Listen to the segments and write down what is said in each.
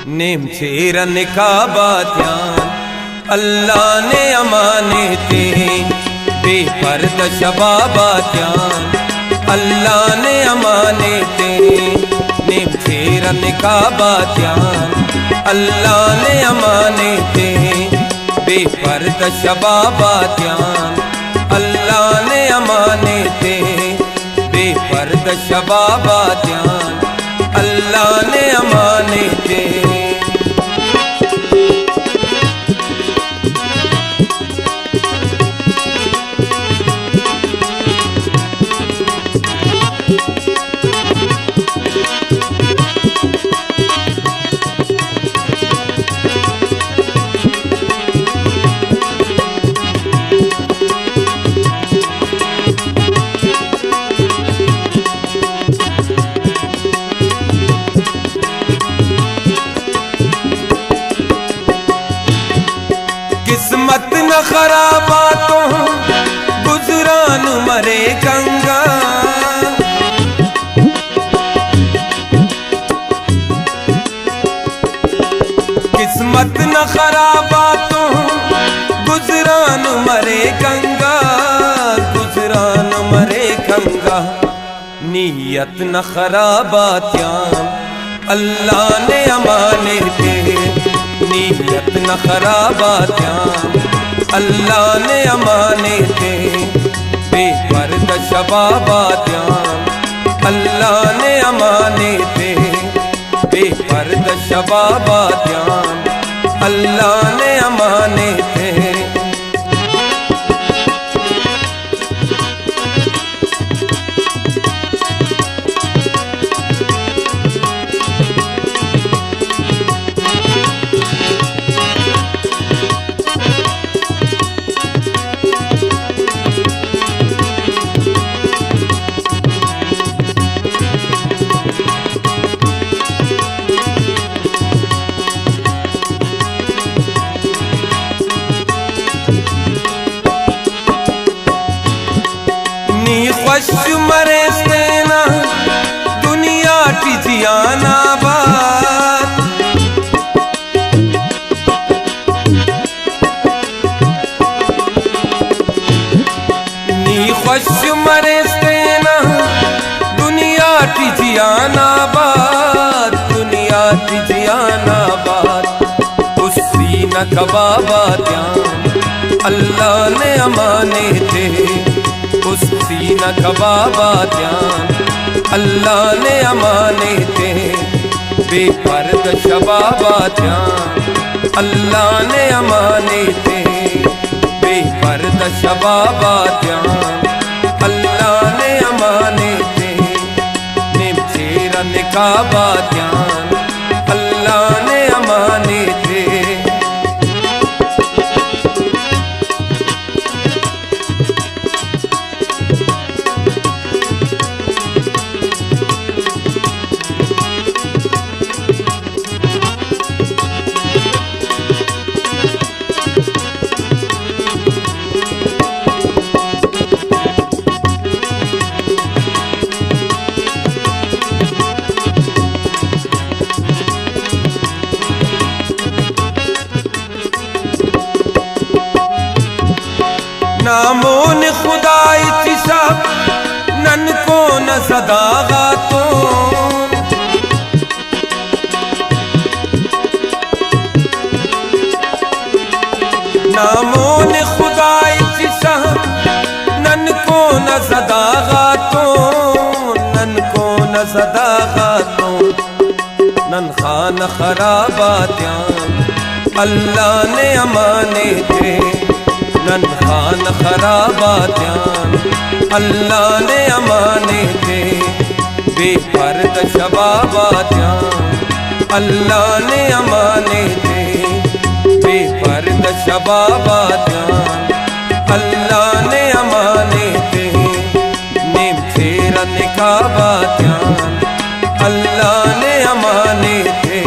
Name छेरन का बात्यान अल्लाह ने अमाने ते बेपर्द शबाबात्यान अल्लाह ने अमाने ते नेम छेरन का बात्यान अल्लाह ने अमाने ते बेपर्द शबाबात्यान अल्लाह ने अमाने ते बेपर्द शबाबात्यान अल्लाह ने अमाने ते। किस्मत न खराबातों गुजरान मरे गंगा किस्मत न खराबातों गुजरान मरे गंगा गुजरान मरे गंगा नीयत न खराबात्यान अल्लाह ने अमाने ते नीयत न खराबात्यान अल्लाह ने अमाने ते बेपर्द शबाबात्यान अल्लाह ने अमाने ते बेपर्द शबाबात्यान अल्लाह ने अमाने ते। ख्वश मरे सेना दुनिया की जियाना बात नी ख्वश मरे सेना दुनिया की जियाना बात दुनिया की जियाना बात उसी न कबाबात्यान अल्लाह ने अमाने ते उसी न कबाबात्यान अल्लाह ने अमाने ते बेपर्द शबाबात्यान अल्लाह ने अमाने ते बेपर्द शबाबात्यान अल्लाह ने अमाने ते नेम छेरन का बात्यान अल्लाह ने अमाने ते। नामोन खुदाई चिसा नन को न सदागा तो नामोन खुदाई चिसा नन को न सदागा तो नन को न सदागा तो नन खान खराबात्यान अल्लाह ने अमाने ते नन खान खराबात्यान अल्लाह ने अमाने ते बेपर्द शबाबात्यान अल्लाह ने अमाने ते बेपर्द शबाबात्यान अल्लाह ने अमाने ते नेम छेरन का बात्यान अल्लाह ने अमाने ते।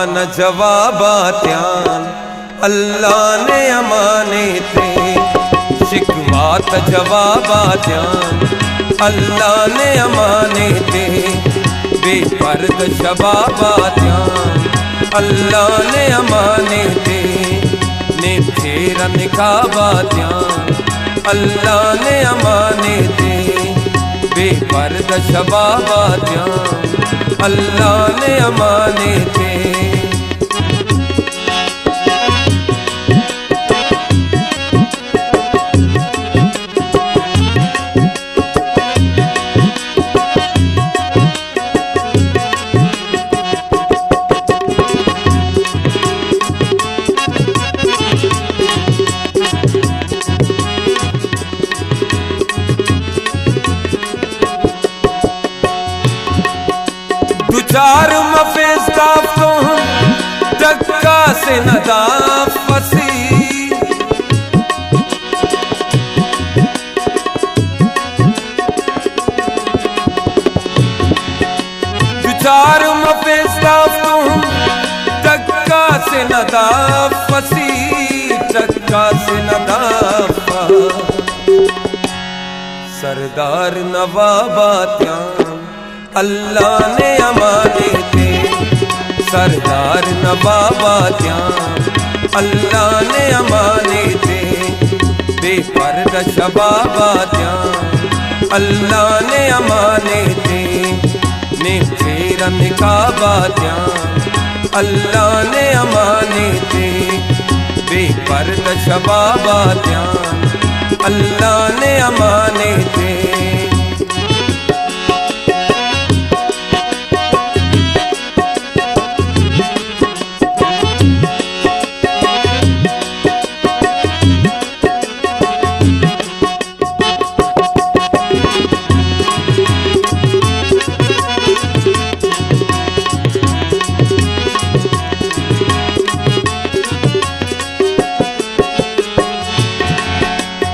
न जवाबा ध्यान अल्लाह ने अमाने थे। शिकवात जवाबा ध्यान अल्लाह ने अमाने थे। बेपर्द शबाबा ध्यान अल्लाह ने अमाने थे। फेरा निकाबा ध्यान अल्लाह ने अमाने थे। बेपर्द शबाबा ध्यान अल्लाह ने अमाने थे। चार मफेस्ताफ तो धक्का से नदा फसी। चार मफेस्ताफ तो धक्का से नदा फसी। धक्का से नदा सरदार नवाबा ध्यान अल्लाह ने अमाने थे। सरदार नवाबा ध्यान अल्लाह ने अमाने थे। बेपर्द शबाबा ध्यान अल्लाह ने अमाने थे। फेरा निकाबा ध्यान अल्लाह ने अमाने थे। बेपर्द शबाबा ध्यान अल्लाह ने अमाने थे।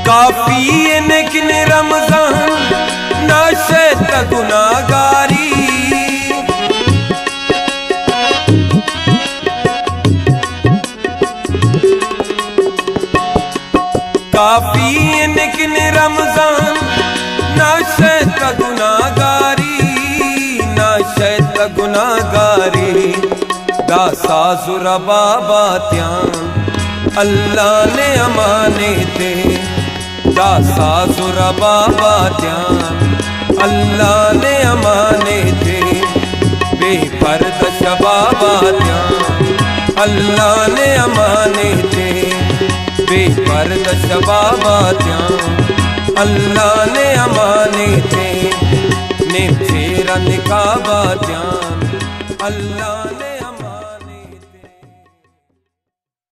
काफी लेकिन रमजान नशे गुनागारी। काफी लेकिन रमजान नशे गुनागारी। नशे गुनागारी दासा जुरा बाबा ध्यान अल्लाह ने अमाने थे। दासा जुरा बाबा ध्यान अल्लाह ने अमाने थे। बेपर्द शबाबा ध्यान अल्लाह ने अमाने थे। बेपर्द शबाबा ध्यान अल्लाह ने अमाने थे। फेरा निकाबा ध्यान अल्लाह